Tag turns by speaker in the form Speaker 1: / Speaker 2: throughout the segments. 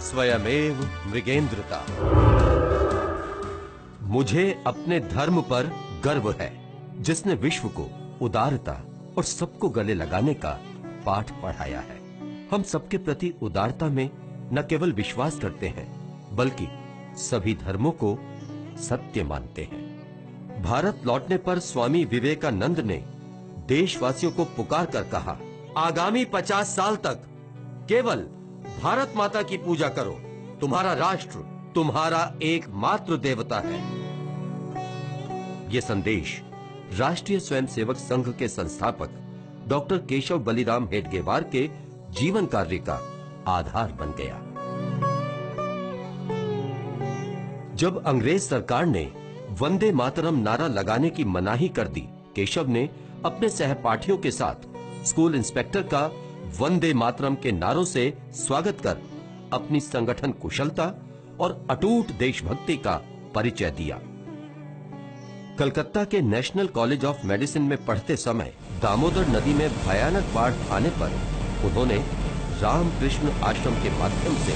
Speaker 1: स्वयमेव मृगेंद्रता। मुझे अपने धर्म पर गर्व है, जिसने विश्व को उदारता और सबको गले लगाने का पाठ पढ़ाया है। हम सबके प्रति उदारता में न केवल विश्वास करते हैं, बल्कि सभी धर्मों को सत्य मानते हैं। भारत लौटने पर स्वामी विवेकानंद ने देशवासियों को पुकार कर कहा, आगामी 50 साल तक केवल भारत माता की पूजा करो। तुम्हारा राष्ट्र तुम्हारा एकमात्र देवता है। यह संदेश राष्ट्रीय स्वयंसेवक संघ के संस्थापक डॉक्टर केशव बलिराम हेडगेवार के जीवन कार्य का आधार बन गया। जब अंग्रेज सरकार ने वंदे मातरम नारा लगाने की मनाही कर दी, केशव ने अपने सहपाठियों के साथ स्कूल इंस्पेक्टर का वंदे मातरम के नारों से स्वागत कर अपनी संगठन कुशलता और अटूट देशभक्ति का परिचय दिया। कलकत्ता के नेशनल कॉलेज ऑफ मेडिसिन में पढ़ते समय दामोदर नदी में भयानक बाढ़ आने पर उन्होंने रामकृष्ण आश्रम के माध्यम से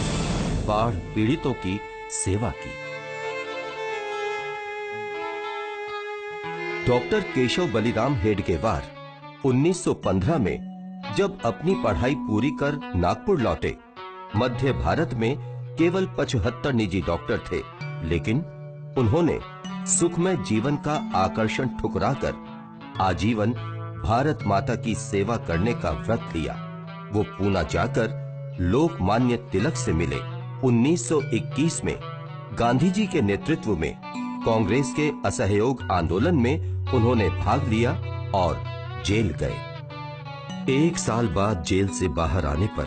Speaker 1: बाढ़ पीड़ितों की सेवा की। डॉक्टर केशव बलिराम हेडगेवार 1915 में जब अपनी पढ़ाई पूरी कर नागपुर लौटे, मध्य भारत में केवल 75 निजी डॉक्टर थे, लेकिन उन्होंने सुखमय जीवन का आकर्षण ठुकराकर आजीवन भारत माता की सेवा करने का व्रत लिया। वो पूना जाकर लोकमान्य तिलक से मिले। 1921 में गांधी जी के नेतृत्व में कांग्रेस के असहयोग आंदोलन में उन्होंने भाग लिया और जेल गए। 1 साल बाद जेल से बाहर आने पर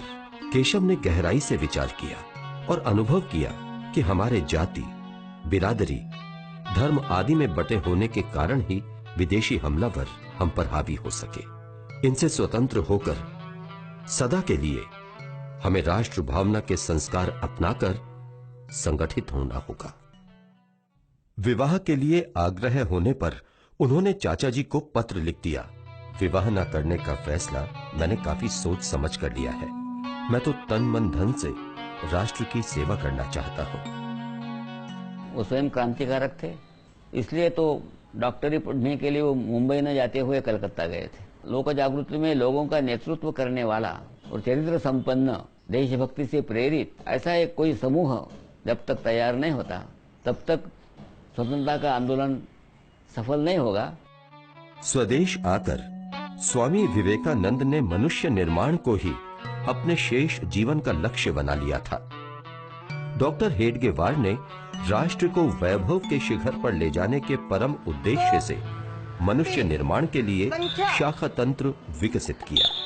Speaker 1: केशव ने गहराई से विचार किया और अनुभव किया कि हमारे जाति, बिरादरी, धर्म आदि में बटे होने के कारण ही विदेशी हमलावर हम पर हावी हो सके। इनसे स्वतंत्र होकर सदा के लिए हमें राष्ट्र भावना के संस्कार अपनाकर संगठित होना होगा। विवाह के लिए आग्रह होने पर उन्होंने चाचा जी को पत्र लिख दिया। विवाह न करने का फैसला मैंने काफी सोच समझ कर लिया है। मैं तो तन मन धन से राष्ट्र की सेवा करना चाहता हूँ।
Speaker 2: वो स्वयं क्रांतिकारक थे, इसलिए तो डॉक्टरी पढ़ने के लिए वो मुंबई न जाते हुए कलकत्ता गए थे। लोक जागृति में लोगों का नेतृत्व करने वाला और चरित्र संपन्न, देशभक्ति से प्रेरित ऐसा एक कोई समूह जब तक तैयार नहीं होता, तब तक स्वतंत्रता का आंदोलन सफल नहीं होगा।
Speaker 1: स्वदेश आकर स्वामी विवेकानंद ने मनुष्य निर्माण को ही अपने शेष जीवन का लक्ष्य बना लिया था। डॉक्टर हेडगेवार ने राष्ट्र को वैभव के शिखर पर ले जाने के परम उद्देश्य से मनुष्य निर्माण के लिए शाखा तंत्र विकसित किया।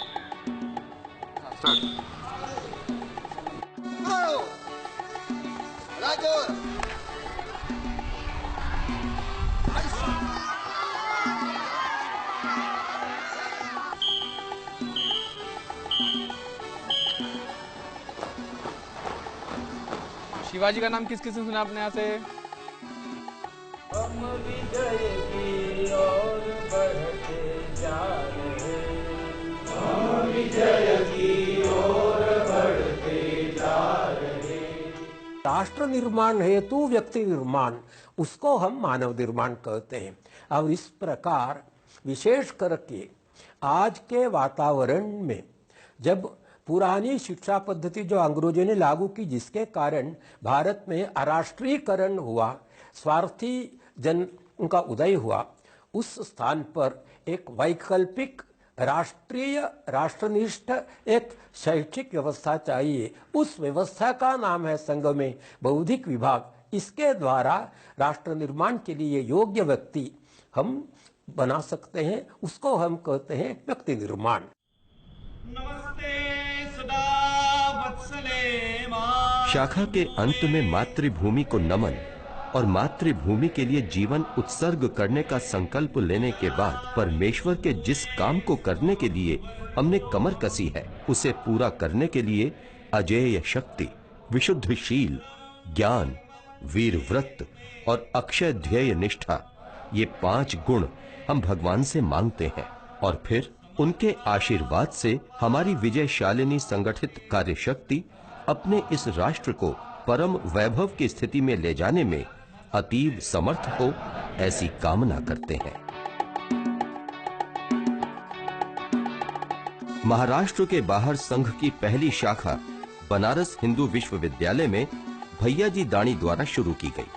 Speaker 3: शिवाजी का नाम किस किसने सुना आपने यहाँ से?
Speaker 4: हम विजय की ओर बढ़ते जा रहे, हम विजय की ओर बढ़ते जा रहे। राष्ट्र निर्माण हेतु व्यक्ति निर्माण, उसको हम मानव निर्माण कहते हैं। और इस प्रकार विशेष करके आज के वातावरण में जब पुरानी शिक्षा पद्धति जो अंग्रेजों ने लागू की, जिसके कारण भारत में अराष्ट्रीयकरण हुआ, स्वार्थी जन उनका उदय हुआ, उस स्थान पर एक वैकल्पिक राष्ट्रीय राष्ट्रनिष्ठ एक शैक्षिक व्यवस्था चाहिए। उस व्यवस्था का नाम है संघ में बौद्धिक विभाग। इसके द्वारा राष्ट्र निर्माण के लिए योग्य व्यक्ति हम बना सकते हैं, उसको हम कहते हैं व्यक्ति निर्माण।
Speaker 1: शाखा के अंत में मातृभूमि को नमन और मातृभूमि के लिए जीवन उत्सर्ग करने का संकल्प लेने के बाद परमेश्वर के जिस काम को करने के लिए हमने कमर कसी है, उसे पूरा करने के लिए अजेय शक्ति, विशुद्धशील ज्ञान, वीर व्रत और अक्षय ध्येय निष्ठा, ये 5 गुण हम भगवान से मांगते हैं। और फिर उनके आशीर्वाद से हमारी विजयशालिनी संगठित कार्यशक्ति अपने इस राष्ट्र को परम वैभव की स्थिति में ले जाने में अतीव समर्थ हो, ऐसी कामना करते हैं। महाराष्ट्र के बाहर संघ की पहली शाखा बनारस हिंदू विश्वविद्यालय में भैया जी दाणी द्वारा शुरू की गई।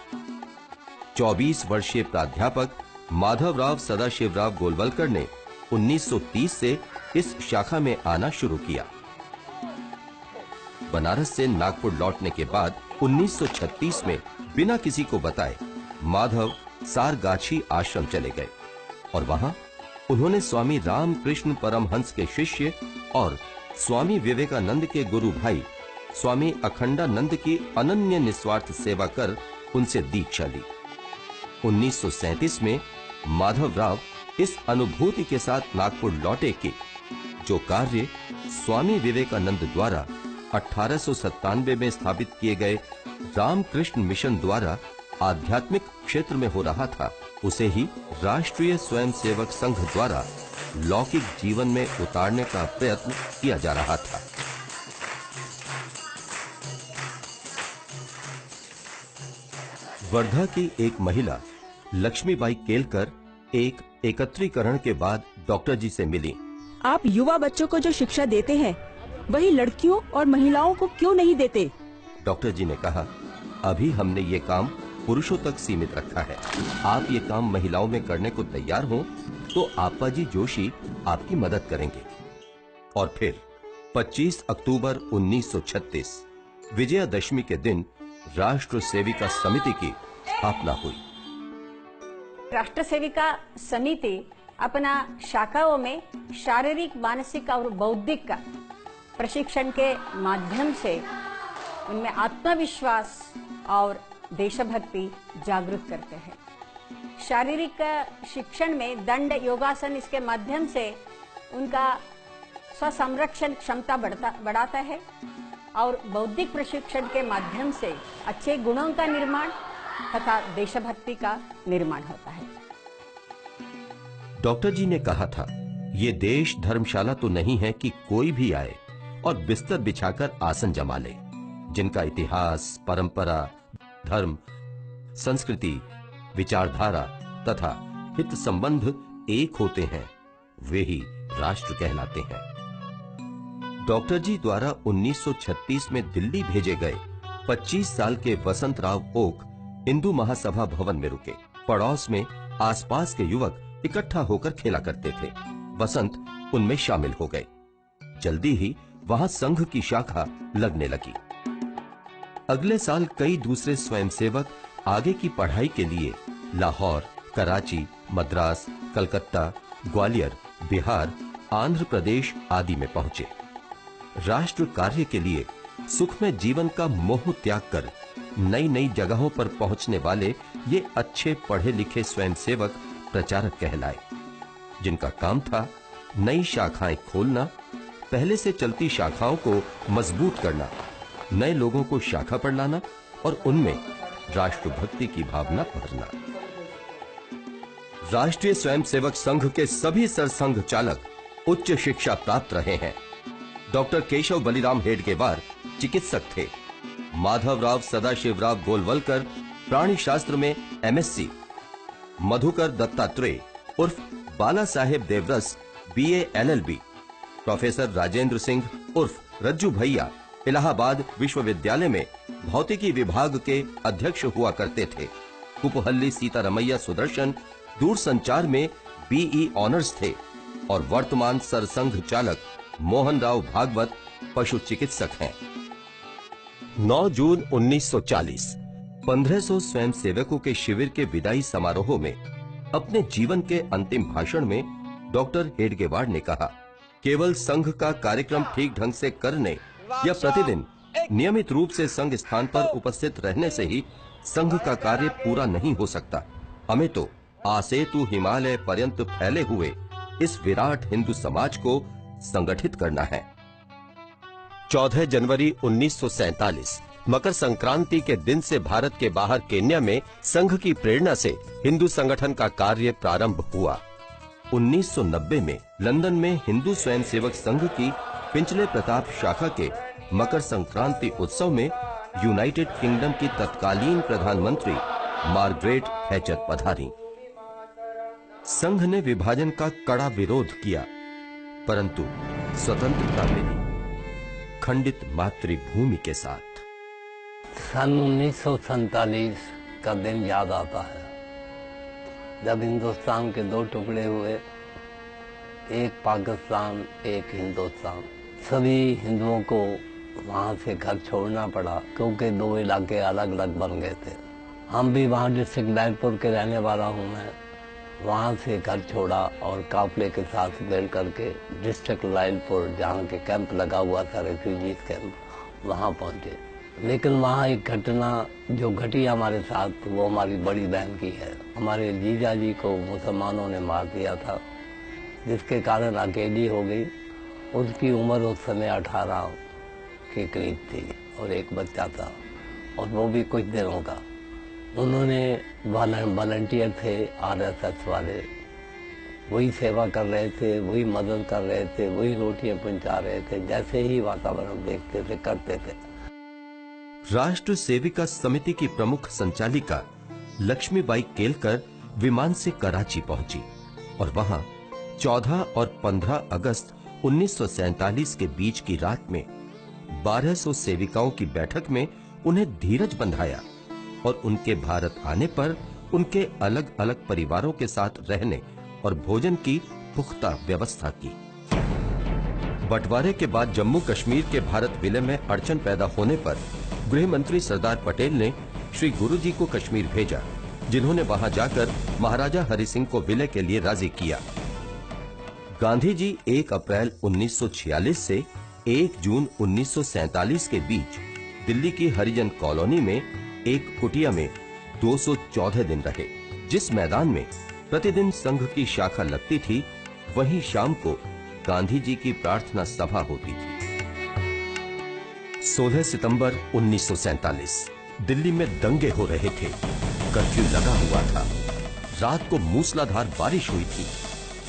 Speaker 1: 24 वर्षीय प्राध्यापक माधवराव सदाशिवराव गोलवलकर ने 1930 से इस शाखा में आना शुरू किया। बनारस से नागपुर लौटने के बाद 1936 में बिना किसी को बताए माधव सारगाछी आश्रम चले गए और वहां उन्होंने स्वामी रामकृष्ण परमहंस के शिष्य और स्वामी विवेकानंद के गुरु भाई स्वामी अखंडानंद की अनन्य निस्वार्थ सेवा कर उनसे दीक्षा ली। 1937 में माधवराव इस अनुभूति के साथ नागपुर लौटे कि जो कार्य स्वामी विवेकानंद द्वारा 1897 में स्थापित किए गए रामकृष्ण मिशन द्वारा आध्यात्मिक क्षेत्र में हो रहा था, उसे ही राष्ट्रीय स्वयंसेवक संघ द्वारा लौकिक जीवन में उतारने का प्रयत्न किया जा रहा था। वर्धा की एक महिला लक्ष्मीबाई केलकर एक एकत्रीकरण के बाद डॉक्टर जी से मिली।
Speaker 5: आप युवा बच्चों को जो शिक्षा देते हैं वही लड़कियों और महिलाओं को क्यों नहीं देते?
Speaker 1: डॉक्टर जी ने कहा, अभी हमने ये काम पुरुषों तक सीमित रखा है। आप ये काम महिलाओं में करने को तैयार हो तो आपा जी जोशी आपकी मदद करेंगे। और फिर 25 अक्टूबर 1936 विजयादशमी के दिन राष्ट्र सेविका समिति की स्थापना हुई।
Speaker 6: राष्ट्र सेविका समिति अपना शाखाओं में शारीरिक, मानसिक और बौद्धिक का प्रशिक्षण के माध्यम से उनमें आत्मविश्वास और देशभक्ति जागरूक करते हैं। शारीरिक शिक्षण में दंड, योगासन, इसके माध्यम से उनका स्वसंरक्षण क्षमता बढ़ाता है और बौद्धिक प्रशिक्षण के माध्यम से अच्छे गुणों का निर्माण तथा देशभक्ति का निर्माण होता है।
Speaker 1: डॉक्टर जी ने कहा था, ये देश धर्मशाला तो नहीं है कि कोई भी आए और बिस्तर बिछाकर आसन जमा ले। जिनका इतिहास, परंपरा, धर्म, संस्कृति, विचारधारा तथा हित संबंध एक होते हैं, वे ही राष्ट्र कहलाते हैं। डॉक्टर जी द्वारा 1936 में दिल्ली भेजे गए 25 साल के वसंत राव ओक हिंदू महासभा भवन में रुके। पड़ोस में आसपास के युवक इकट्ठा होकर खेला करते थे। वसंत उनमें शामिल हो गए। जल्दी ही वहां संघ की शाखा लगने लगी। अगले साल कई दूसरे स्वयंसेवक आगे की पढ़ाई के लिए लाहौर, कराची, मद्रास, कलकत्ता, ग्वालियर, बिहार, आंध्र प्रदेश आदि में पहुंचे। राष्ट्र कार्य के लिए सुखमय जीवन का मोह त्याग कर नई नई जगहों पर पहुंचने वाले ये अच्छे पढ़े लिखे स्वयंसेवक प्रचारक कहलाए, जिनका काम था नई शाखाएं खोलना, पहले से चलती शाखाओं को मजबूत करना, नए लोगों को शाखा पर लाना और उनमें राष्ट्रभक्ति की भावना भरना। राष्ट्रीय स्वयंसेवक संघ के सभी सरसंघ चालक उच्च शिक्षा प्राप्त रहे हैं। डॉक्टर केशव बलिराम हेडगेवार चिकित्सक थे। माधवराव सदाशिवराव गोलवलकर प्राणी शास्त्र में एमएससी, मधुकर दत्तात्रेय उर्फ Bala Saheb Deoras BA LLB, professor Rajendra Singh उर्फ रज्जू भैया इलाहाबाद विश्वविद्यालय में भौतिकी विभाग के अध्यक्ष हुआ करते थे। कुपहल्ली सीतारमैया सुदर्शन दूरसंचार में बीई ऑनर्स थे और वर्तमान सरसंघ चालक मोहन राव भागवत पशु चिकित्सक हैं। 9 जून 1940 1500 स्वयंसेवकों के शिविर के विदाई समारोह में अपने जीवन के अंतिम भाषण में डॉक्टर हेडगेवार ने कहा, केवल संघ का कार्यक्रम ठीक ढंग से करने या प्रतिदिन नियमित रूप से संघ स्थान पर उपस्थित रहने से ही संघ का कार्य पूरा नहीं हो सकता। हमें तो आसेतु हिमालय पर्यंत फैले हुए इस विराट हिंदू समाज को संगठित करना है। 14 जनवरी 1947 मकर संक्रांति के दिन से भारत के बाहर केन्या में संघ की प्रेरणा से हिंदू संगठन का कार्य प्रारंभ हुआ। 1990 में लंदन में हिंदू स्वयंसेवक संघ की पिंचले प्रताप शाखा के मकर संक्रांति उत्सव में यूनाइटेड किंगडम की तत्कालीन प्रधानमंत्री मार्गरेट थैचर पधारी। संघ ने विभाजन का कड़ा विरोध किया, परंतु स्वतंत्रता मिली खंडित मातृभूमि के साथ।
Speaker 7: सन 1947 का दिन याद आता है, जब हिंदुस्तान के दो टुकड़े हुए, एक पाकिस्तान एक हिंदुस्तान। सभी हिंदुओं को वहाँ से घर छोड़ना पड़ा क्योंकि दो इलाके अलग अलग बन गए थे। हम भी वहाँ डिस्ट्रिक्ट लैलपुर के रहने वाला हूँ मैं। वहाँ से घर छोड़ा और काफले के साथ मिल करके डिस्ट्रिक्ट लैलपुर, जहाँ के कैंप लगा हुआ था, रेफ्यूजीज कैंप, वहाँ पहुँचे। लेकिन वहाँ एक घटना जो घटी हमारे साथ, वो हमारी बड़ी बहन की है। हमारे जीजा जी को मुसलमानों ने मार दिया था, जिसके कारण अकेली हो गई। उसकी उम्र उस समय 18 के करीब थी और एक बच्चा था, और वो भी कुछ दिनों का। उन्होंने वॉलंटियर थे RSS वाले, वही सेवा कर रहे थे, वही मदद कर रहे थे, वही रोटियां पहुंचा रहे थे, जैसे ही वातावरण देखते थे करते थे।
Speaker 1: राष्ट्र सेविका समिति की प्रमुख संचालिका लक्ष्मीबाई केलकर विमान से कराची पहुंची और वहां 14 और 15 अगस्त 1947 के बीच की रात में 1200 सेविकाओं की बैठक में उन्हें धीरज बंधाया और उनके भारत आने पर उनके अलग अलग परिवारों के साथ रहने और भोजन की पुख्ता व्यवस्था की। बंटवारे के बाद जम्मू कश्मीर के भारत विलय में अड़चन पैदा होने पर गृह मंत्री सरदार पटेल ने श्री गुरुजी को कश्मीर भेजा, जिन्होंने वहां जाकर महाराजा हरि सिंह को विलय के लिए राजी किया। गांधी जी 1 अप्रैल 1946 से 1 जून 1947 के बीच दिल्ली की हरिजन कॉलोनी में एक कुटिया में 214 दिन रहे। जिस मैदान में प्रतिदिन संघ की शाखा लगती थी, वहीं शाम को गांधी जी की प्रार्थना सभा होती थी। 16 सितंबर 1947 दिल्ली में दंगे हो रहे थे। कर्फ्यू लगा हुआ था। रात को मूसलाधार बारिश हुई थी।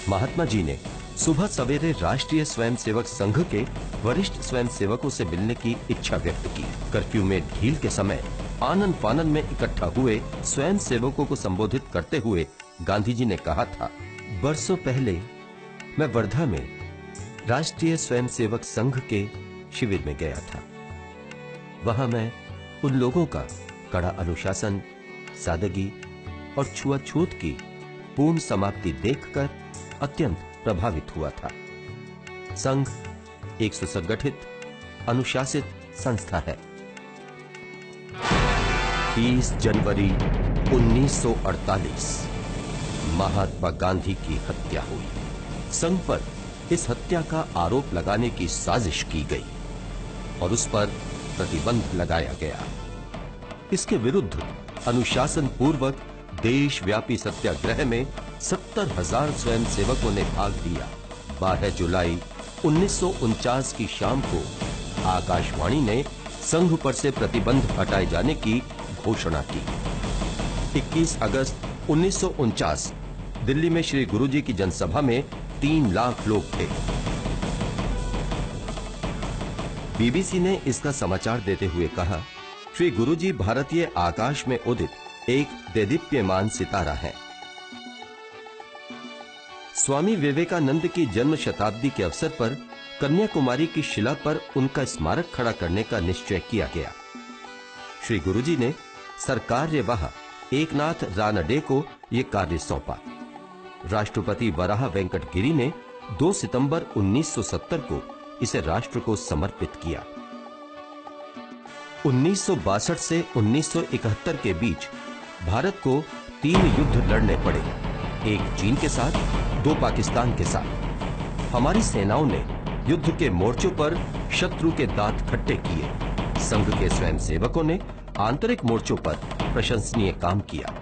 Speaker 1: महात्मा जी ने सुबह सवेरे राष्ट्रीय स्वयंसेवक संघ के वरिष्ठ स्वयंसेवकों से मिलने की इच्छा व्यक्त की। कर्फ्यू में ढील के समय आनन फानन में इकट्ठा हुए स्वयंसेवकों को संबोधित करते हुए गांधी जी ने कहा था, बरसों पहले मैं वर्धा में राष्ट्रीय स्वयंसेवक संघ के शिविर में गया था। वहां मैं उन लोगों का कड़ा अनुशासन, सादगी और छुआछूत की पूर्ण समाप्ति देखकर अत्यंत प्रभावित हुआ था। संघ एक सुसंगठित, अनुशासित संस्था है। 30 जनवरी 1948 महात्मा गांधी की हत्या हुई। संघ पर इस हत्या का आरोप लगाने की साजिश की गई और उस पर प्रतिबंध लगाया गया। इसके विरुद्ध अनुशासन पूर्वक देशव्यापी सत्याग्रह में 70,000 स्वयंसेवकों ने भाग लिया। 12 जुलाई 1949 की शाम को आकाशवाणी ने संघ पर से प्रतिबंध हटाए जाने की घोषणा की। 21 अगस्त 1949 दिल्ली में श्री गुरुजी की जनसभा में 3 लाख लोग थे। बीबीसी ने इसका समाचार देते हुए कहा, श्री गुरुजी भारतीय आकाश में उदित एक देदीप्यमान सितारा है। स्वामी विवेकानंद की जन्म शताब्दी के अवसर पर कन्याकुमारी की शिला पर उनका स्मारक खड़ा करने का निश्चय किया गया। श्री गुरुजी ने सरकार्यवाह एकनाथ रानडे को यह कार्य सौंपा। राष्ट्रपति वराह वेंकट गिरि ने 2 सितंबर 1970 को इसे राष्ट्र को समर्पित किया। 1962 से 1971 के बीच भारत को 3 युद्ध लड़ने पड़े, एक चीन के साथ, 2 पाकिस्तान के साथ। हमारी सेनाओं ने युद्ध के मोर्चों पर शत्रु के दांत खट्टे किए। संघ के स्वयंसेवकों ने आंतरिक मोर्चों पर प्रशंसनीय काम किया।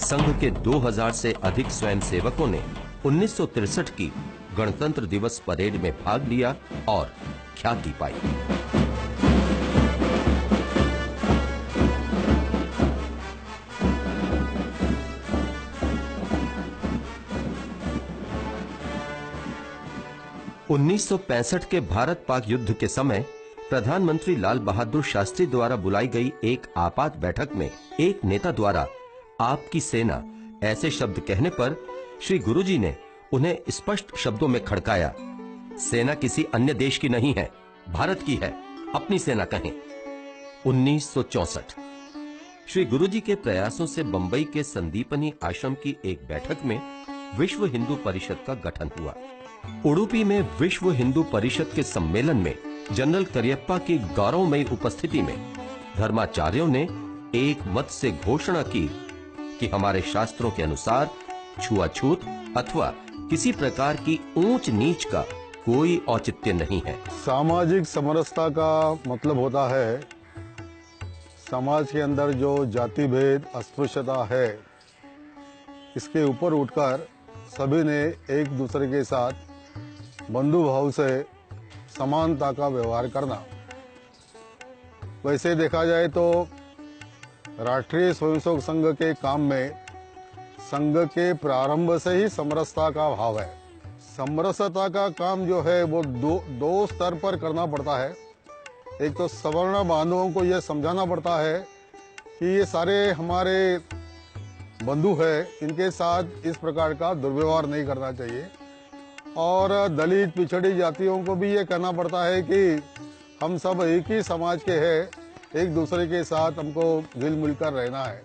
Speaker 1: संघ के 2000 से अधिक स्वयंसेवकों ने 1963 की गणतंत्र दिवस परेड में भाग लिया और ख्याति पाई। उन्नीस के भारत पाक युद्ध के समय प्रधानमंत्री लाल बहादुर शास्त्री द्वारा बुलाई गई एक आपात बैठक में एक नेता द्वारा आपकी सेना ऐसे शब्द कहने पर श्री गुरुजी ने उन्हें स्पष्ट शब्दों में खड़काया, सेना किसी अन्य देश की नहीं है, भारत की है, अपनी सेना कहें। 1964 श्री गुरुजी के प्रयासों से बंबई के संदीपनी आश्रम की एक बैठक में विश्व हिंदू परिषद का गठन हुआ। उडुपी में विश्व हिंदू परिषद के सम्मेलन में जनरल करियप्पा की गौरवमयी उपस्थिति में धर्माचार्यों ने एक मत से घोषणा की कि हमारे शास्त्रों के अनुसार छुआछूत अथवा किसी प्रकार की ऊंच नीच का कोई औचित्य नहीं है।
Speaker 8: सामाजिक समरसता का मतलब होता है समाज के अंदर जो जाति भेद अस्पृश्यता है, इसके ऊपर उठकर सभी ने एक दूसरे के साथ बंधु भाव से समानता का व्यवहार करना। वैसे देखा जाए तो राष्ट्रीय स्वयंसेवक संघ के काम में संघ के प्रारंभ से ही समरसता का भाव है। समरसता का काम जो है वो दो स्तर पर करना पड़ता है। एक तो सवर्ण बांधवों को यह समझाना पड़ता है कि ये सारे हमारे बंधु है, इनके साथ इस प्रकार का दुर्व्यवहार नहीं करना चाहिए। और दलित पिछड़ी जातियों को भी ये कहना पड़ता है कि हम सब एक ही समाज के हैं, एक दूसरे के साथ हमको मिल मिलकर रहना है।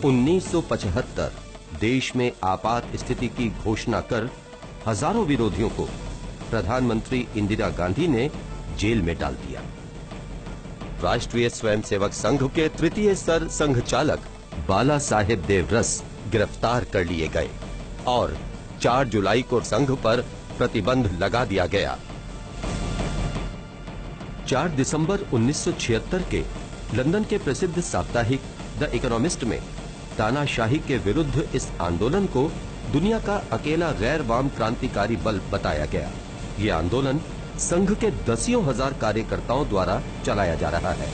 Speaker 1: 1975 देश में आपात स्थिति की घोषणा कर हजारों विरोधियों को प्रधानमंत्री इंदिरा गांधी ने जेल में डाल दिया। राष्ट्रीय स्वयंसेवक संघ के तृतीय सर संघ चालक बाला साहेब देवरस गिरफ्तार कर लिए गए और 4 जुलाई को संघ पर प्रतिबंध लगा दिया गया। 4 दिसंबर 1976 के लंदन के प्रसिद्ध साप्ताहिक द इकोनॉमिस्ट में तानाशाही के विरुद्ध इस आंदोलन को दुनिया का अकेला गैर वाम क्रांतिकारी बल बताया गया। ये आंदोलन संघ के दसियों हजार कार्यकर्ताओं द्वारा चलाया जा रहा है।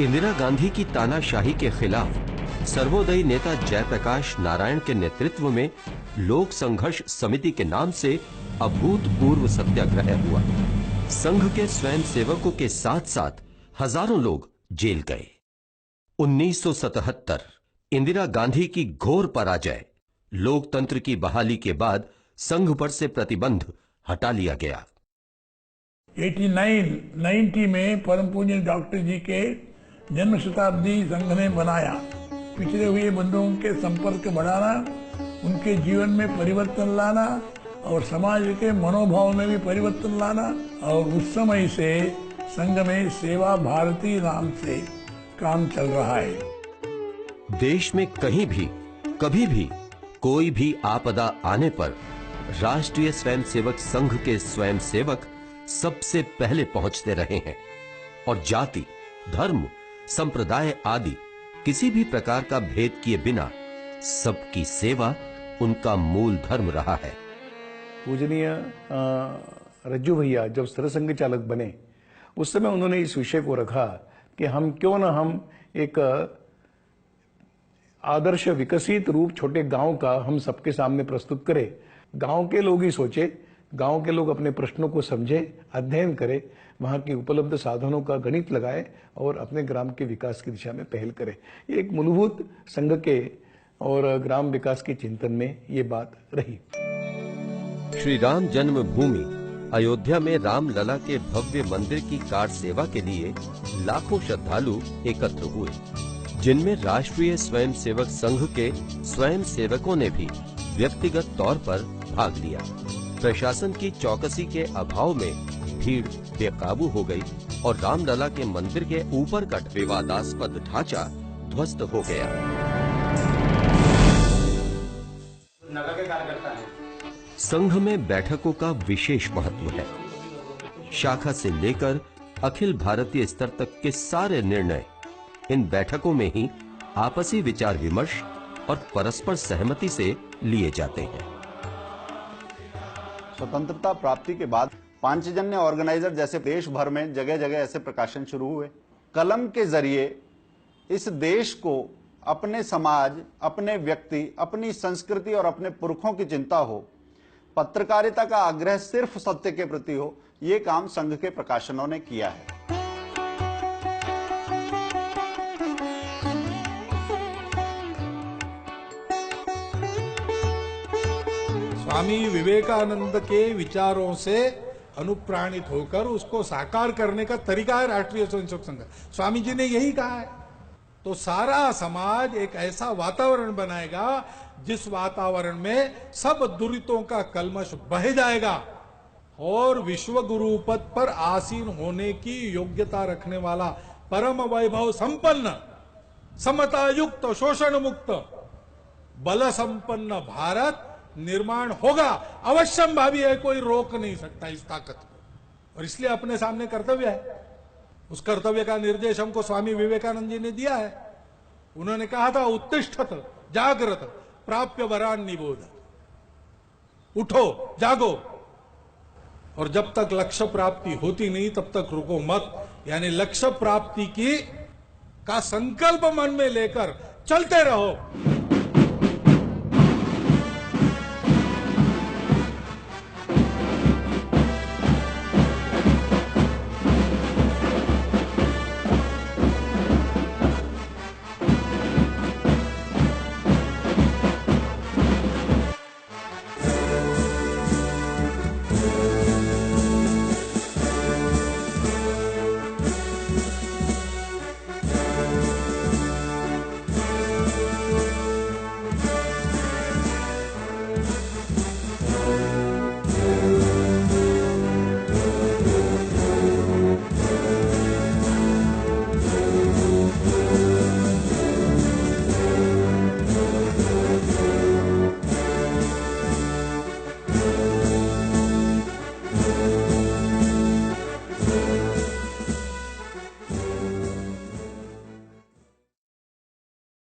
Speaker 1: इंदिरा गांधी की तानाशाही के खिलाफ सर्वोदयी नेता जयप्रकाश नारायण के नेतृत्व में लोक संघर्ष समिति के नाम से अभूतपूर्व सत्याग्रह हुआ। संघ के स्वयंसेवकों के साथ साथ हजारों लोग जेल गए। 1977 इंदिरा गांधी की घोर पराजय, लोकतंत्र की बहाली के बाद संघ पर से प्रतिबंध हटा लिया गया।
Speaker 9: 89-90 में परम पूज्य डॉक्टर जी के जन्म शताब्दी संघ ने बनाया। पिछड़े हुए बंधुओं के संपर्क बढ़ाना, उनके जीवन में परिवर्तन लाना और समाज के मनोभाव में भी परिवर्तन लाना। और उस समय से संघ में सेवा भारती नाम से काम चल रहा है।
Speaker 1: देश में कहीं भी कभी भी कोई भी आपदा आने पर राष्ट्रीय स्वयंसेवक संघ के स्वयंसेवक सबसे पहले पहुंचते रहे हैं और जाति, धर्म, संप्रदाय आदि किसी भी प्रकार का भेद किए बिना सबकी सेवा उनका मूल धर्म रहा है।
Speaker 10: पूजनीय रज्जू भैया जब सरसंघ चालक बने उस समय उन्होंने इस विषय को रखा कि हम क्यों ना हम एक आदर्श विकसित रूप छोटे गांव का हम सबके सामने प्रस्तुत करें। गांव के लोग ही सोचे, गांव के लोग अपने प्रश्नों को समझे, अध्ययन करें, वहां की उपलब्ध साधनों का गणित लगाए और अपने ग्राम के विकास की दिशा में पहल करें। ये एक मूलभूत संघ के और ग्राम विकास के चिंतन में ये बात रही।
Speaker 1: श्री राम जन्मभूमि अयोध्या में रामलला के भव्य मंदिर की कार सेवा के लिए लाखों श्रद्धालु एकत्र हुए, जिनमें राष्ट्रीय स्वयंसेवक संघ के स्वयंसेवकों ने भी व्यक्तिगत तौर पर भाग लिया। प्रशासन की चौकसी के अभाव में भीड़ बेकाबू हो गई और रामलला के मंदिर के ऊपर का विवादास्पद ढांचा ध्वस्त हो गया।
Speaker 4: नगर के कार्यकर्ता हैं।
Speaker 1: संघ में बैठकों का विशेष महत्व है। शाखा से लेकर अखिल भारतीय स्तर तक के सारे निर्णय इन बैठकों में ही आपसी विचार विमर्श और परस्पर सहमति से लिए जाते हैं।
Speaker 11: स्वतंत्रता प्राप्ति के बाद पांचजन्य ऑर्गेनाइजर जैसे देश भर में जगह जगह ऐसे प्रकाशन शुरू हुए। कलम के जरिए इस देश को अपने समाज, अपने व्यक्ति, अपनी संस्कृति और अपने पुरखों की चिंता हो, पत्रकारिता का आग्रह सिर्फ सत्य के प्रति हो, ये काम संघ के प्रकाशनों ने किया है।
Speaker 12: स्वामी विवेकानंद के विचारों से अनुप्राणित होकर उसको साकार करने का तरीका है राष्ट्रीय स्वयंसेवक संघ। स्वामी जी ने यही कहा है। तो सारा समाज एक ऐसा वातावरण बनाएगा जिस वातावरण में सब दुरितों का कलमश बह जाएगा और विश्व गुरु पद पर आसीन होने की योग्यता रखने वाला परम वैभव संपन्न, समता युक्त, शोषण मुक्त, बल संपन्न भारत निर्माण होगा। अवश्यम भावी है, कोई रोक नहीं सकता इस ताकत को। और इसलिए अपने सामने कर्तव्य है। उस कर्तव्य का निर्देश हमको स्वामी विवेकानंद जी ने दिया है। उन्होंने कहा था, उत्तिष्ठत जागृत प्राप्य वरान निबोध। उठो, जागो, और जब तक लक्ष्य प्राप्ति होती नहीं तब तक रुको मत। यानी लक्ष्य प्राप्ति का संकल्प मन में लेकर चलते रहो।